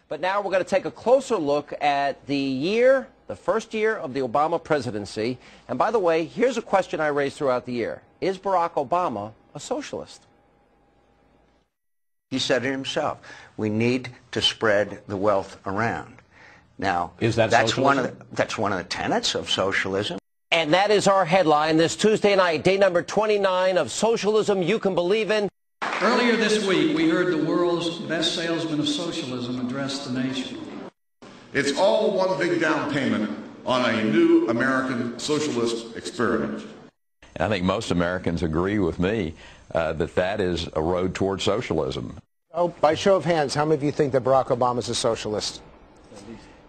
But now we're going to take a closer look at the first year of the Obama presidency. And by the way, here's a question I raised throughout the year. Is Barack Obama a socialist? He said it himself. We need to spread the wealth around. Now, that's one of the tenets of socialism. And that is our headline this Tuesday night, day number 29 of Socialism You Can Believe In. Earlier this week, we heard the world's best salesman of socialism address the nation. It's all one big down payment on a new American socialist experiment. And I think most Americans agree with me that is a road toward socialism. Oh, by show of hands, how many of you think that Barack Obama is a socialist?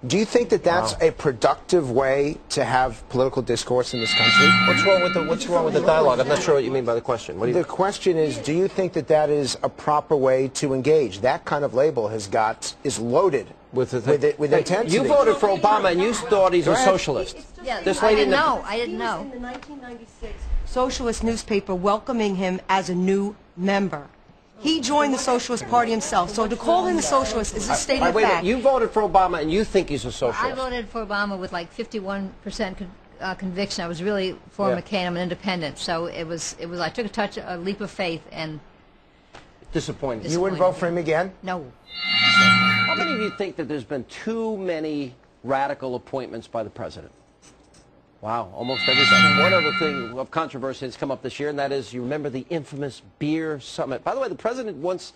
Do you think that that's a productive way to have political discourse in this country? What's wrong with the dialogue? I'm not sure what you mean by the question. The question is, do you think that that is a proper way to engage? That kind of label is loaded with intensity. You voted for Obama and you thought he's a socialist. Yeah, I didn't know. In the 1996 socialist newspaper welcoming him as a new member. He joined the Socialist Party himself, so to call him a socialist is a statement of fact. You voted for Obama and you think he's a socialist. I voted for Obama with like 51% conviction. I was really for McCain. I'm an independent, so it was. I took a leap of faith and disappointed. You wouldn't vote for him again? No. How many of you think that there's been too many radical appointments by the president? Wow, almost everybody. One other thing of controversy has come up this year, and that is, you remember the infamous beer summit. By the way, the president once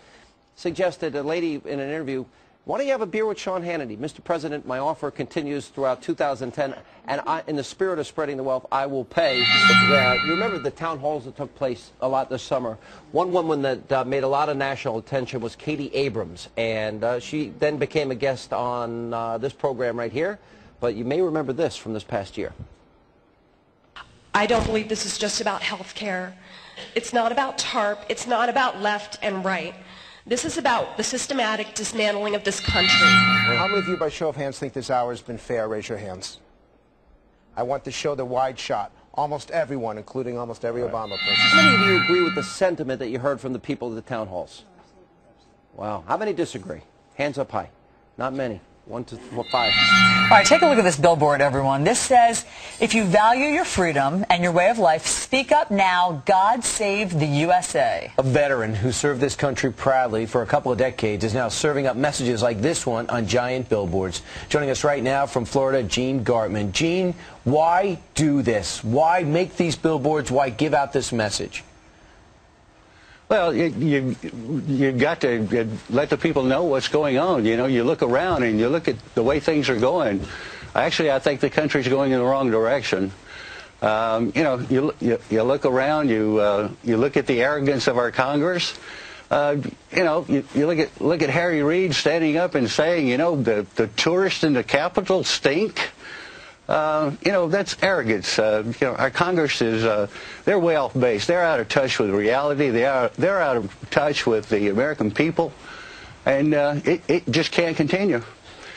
suggested, a lady in an interview, why don't you have a beer with Sean Hannity? Mr. President, my offer continues throughout 2010, and in the spirit of spreading the wealth, I will pay. You remember the town halls that took place a lot this summer. One woman that made a lot of national attention was Katie Abrams, and she then became a guest on this program right here. But you may remember this from this past year. I don't believe this is just about health care. It's not about TARP. It's not about left and right. This is about the systematic dismantling of this country. How many of you, by show of hands, think this hour has been fair? Raise your hands. I want to show the wide shot. Almost everyone, including almost every Obama person. How many of you agree with the sentiment that you heard from the people at the town halls? Wow. How many disagree? Hands up high. Not many. 1 to 5. All right, take a look at this billboard, everyone. This says, if you value your freedom and your way of life, speak up now. God save the USA. A veteran who served this country proudly for a couple of decades is now serving up messages like this one on giant billboards. Joining us right now from Florida, Gene Gartman. Gene, why do this? Why make these billboards? Why give out this message? Well, you've got to let the people know what's going on. You know, you look around and you look at the way things are going. Actually, I think the country's going in the wrong direction. You know, you look around, you look at the arrogance of our Congress. You know, you look at Harry Reid standing up and saying, you know, the tourists in the Capitol stink. You know, that's arrogance. You know, our Congress is, they're way off base. They're out of touch with reality. They're out of touch with the American people. And it just can't continue.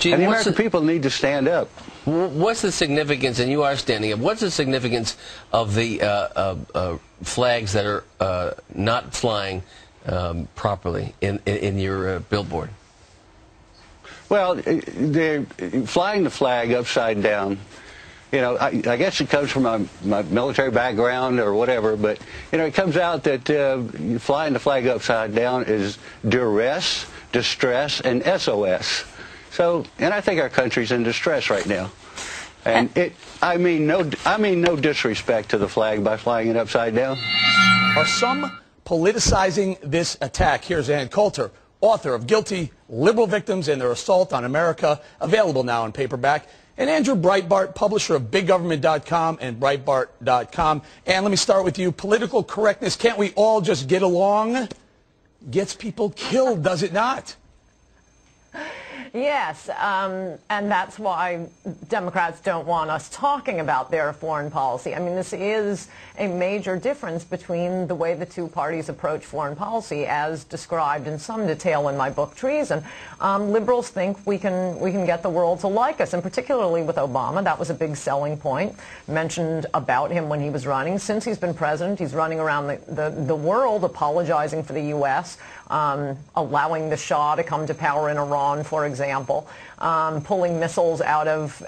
Gene, and the American people need to stand up. What's the significance, and you are standing up, what's the significance of the flags that are not flying properly in your billboard? Well, they're flying the flag upside down. You know, I guess it comes from my military background or whatever, but, you know, it comes out that flying the flag upside down is duress, distress, and SOS. So, and I think our country's in distress right now. And I mean no disrespect to the flag by flying it upside down. Are some politicizing this attack? Here's Ann Coulter, author of Guilty: Liberal Victims and Their Assault on America, available now in paperback. And Andrew Breitbart, publisher of BigGovernment.com and Breitbart.com. And let me start with you. Political correctness, can't we all just get along? Gets people killed, does it not? Yes, and that's why Democrats don't want us talking about their foreign policy. I mean, this is a major difference between the way the two parties approach foreign policy, as described in some detail in my book, Treason. Liberals think we can get the world to like us, and particularly with Obama, that was a big selling point mentioned about him when he was running. Since he's been president, he's running around the world apologizing for the U.S., allowing the Shah to come to power in Iran, for example, pulling missiles out of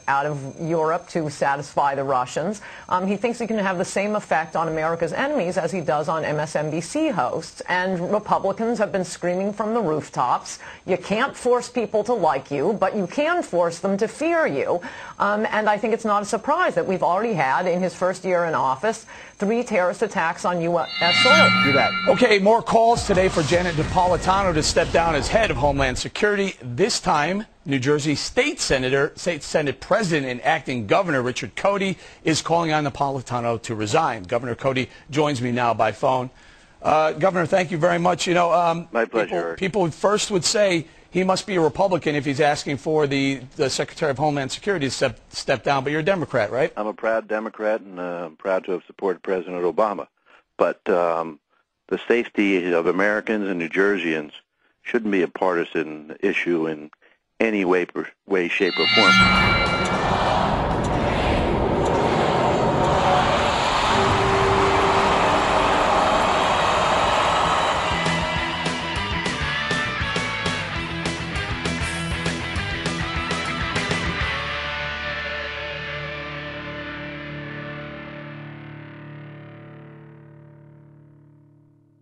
Europe to satisfy the Russians. He thinks he can have the same effect on America's enemies as he does on MSNBC hosts. And Republicans have been screaming from the rooftops, you can't force people to like you, but you can force them to fear you. And I think it's not a surprise that we've already had, in his first year in office, 3 terrorist attacks on U.S. soil. Do that. Okay, more calls today for Janet Napolitano to step down as head of Homeland Security. This time, New Jersey State Senate President and acting Governor Richard Codey is calling on Napolitano to resign. Governor Codey joins me now by phone. Governor, thank you very much. You know, my pleasure. People first would say he must be a Republican if he's asking for the Secretary of Homeland Security to step down, but you're a Democrat, right? I'm a proud Democrat, and I'm proud to have supported President Obama. But the safety of Americans and New Jerseyans shouldn't be a partisan issue in any way, shape, or form.